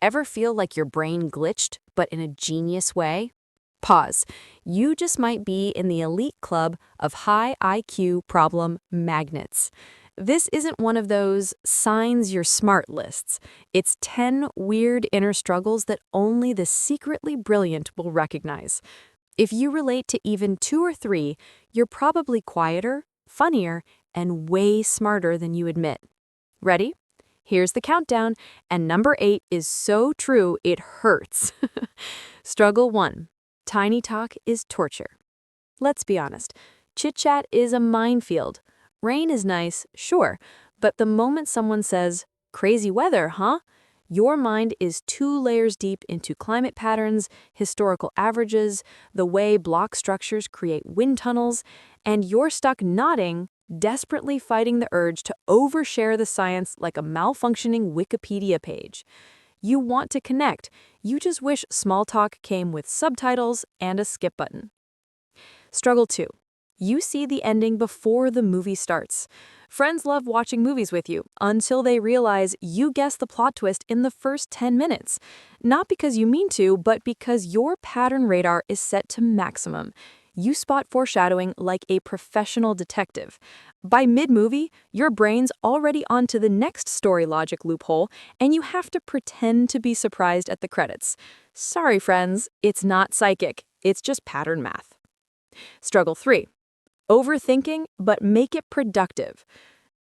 Ever feel like your brain glitched, but in a genius way? Pause. You just might be in the elite club of high IQ problem magnets. This isn't one of those signs you're smart lists. It's 10 weird inner struggles that only the secretly brilliant will recognize. If you relate to even 2 or 3, you're probably quieter, funnier, and way smarter than you admit. Ready? Here's the countdown, and number 8 is so true it hurts. Struggle 1. Tiny talk is torture. Let's be honest, chit-chat is a minefield. Rain is nice, sure, but the moment someone says, "Crazy weather, huh?" your mind is 2 layers deep into climate patterns, historical averages, the way block structures create wind tunnels, and you're stuck nodding, desperately fighting the urge to overshare the science like a malfunctioning Wikipedia page. You want to connect, you just wish small talk came with subtitles and a skip button. Struggle 2. You see the ending before the movie starts. Friends love watching movies with you until they realize you guessed the plot twist in the first 10 minutes. Not because you mean to, but because your pattern radar is set to maximum. You spot foreshadowing like a professional detective. By mid-movie, your brain's already onto the next story logic loophole, and you have to pretend to be surprised at the credits. Sorry, friends, it's not psychic. It's just pattern math. Struggle 3. Overthinking, but make it productive.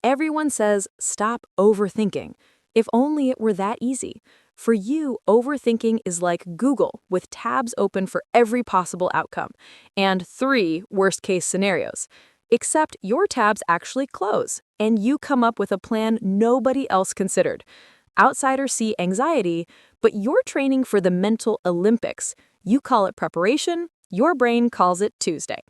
Everyone says, stop overthinking. If only it were that easy. For you, overthinking is like Google with tabs open for every possible outcome and 3 worst-case scenarios. Except your tabs actually close, and you come up with a plan nobody else considered. Outsiders see anxiety, but you're training for the mental Olympics. You call it preparation, your brain calls it Tuesday.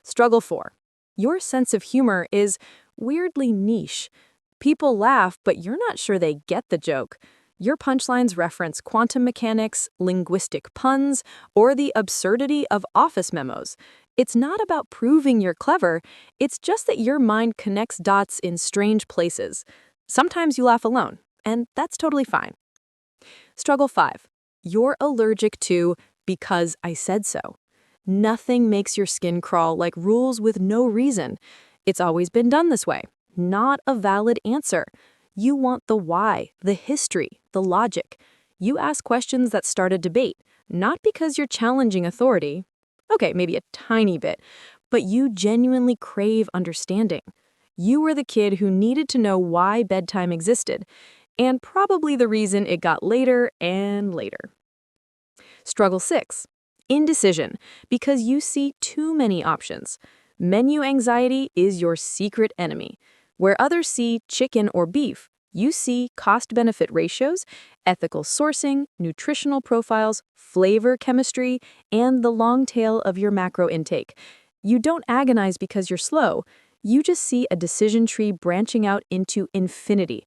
Struggle 4. Your sense of humor is weirdly niche. People laugh, but you're not sure they get the joke. Your punchlines reference quantum mechanics, linguistic puns, or the absurdity of office memos. It's not about proving you're clever, it's just that your mind connects dots in strange places. Sometimes you laugh alone, and that's totally fine. Struggle 5. You're allergic to because I said so. Nothing makes your skin crawl like rules with no reason. It's always been done this way. Not a valid answer. You want the why, the history, the logic. You ask questions that start a debate, not because you're challenging authority. Okay, maybe a tiny bit, but you genuinely crave understanding. You were the kid who needed to know why bedtime existed, and probably the reason it got later and later. Struggle 6. Indecision, because you see too many options. Menu anxiety is your secret enemy. Where others see chicken or beef, you see cost-benefit ratios, ethical sourcing, nutritional profiles, flavor chemistry, and the long tail of your macro intake. You don't agonize because you're slow. You just see a decision tree branching out into infinity.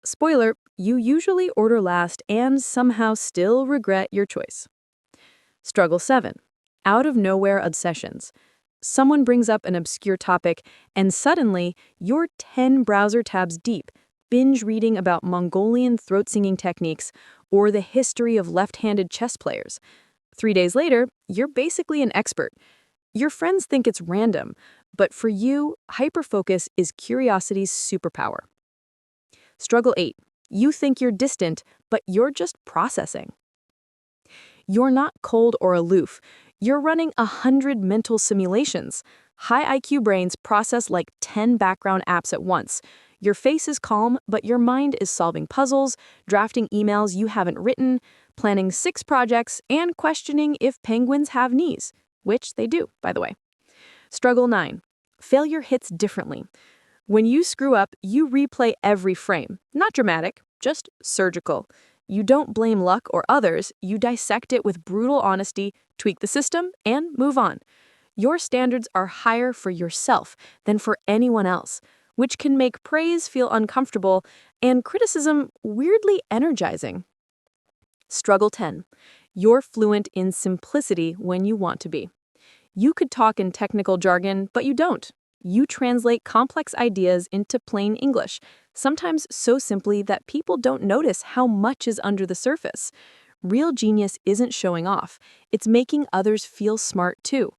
Spoiler, you usually order last and somehow still regret your choice. Struggle 7. Out of nowhere obsessions. Someone brings up an obscure topic, and suddenly, you're 10 browser tabs deep, binge reading about Mongolian throat-singing techniques or the history of left-handed chess players. 3 days later, you're basically an expert. Your friends think it's random, but for you, hyperfocus is curiosity's superpower. Struggle 8. You think you're distant, but you're just processing. You're not cold or aloof. You're running 100 mental simulations. High IQ brains process like 10 background apps at once. Your face is calm, but your mind is solving puzzles, drafting emails you haven't written, planning 6 projects, and questioning if penguins have knees, which they do, by the way. Struggle 9. Failure hits differently. When you screw up, you replay every frame. Not dramatic, just surgical. You don't blame luck or others, you dissect it with brutal honesty, tweak the system, and move on. Your standards are higher for yourself than for anyone else, which can make praise feel uncomfortable and criticism weirdly energizing. Struggle 10. You're fluent in simplicity when you want to be. You could talk in technical jargon, but you don't. You translate complex ideas into plain English. sometimes so simply that people don't notice how much is under the surface. Real genius isn't showing off, it's making others feel smart too.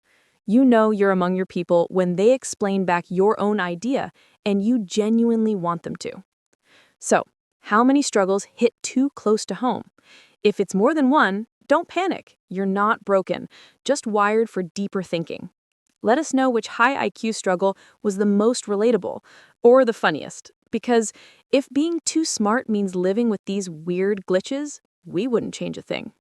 You know you're among your people when they explain back your own idea and you genuinely want them to. So, how many struggles hit too close to home? If it's more than one, don't panic. You're not broken, just wired for deeper thinking. Let us know which high IQ struggle was the most relatable or the funniest, because if being too smart means living with these weird glitches, we wouldn't change a thing.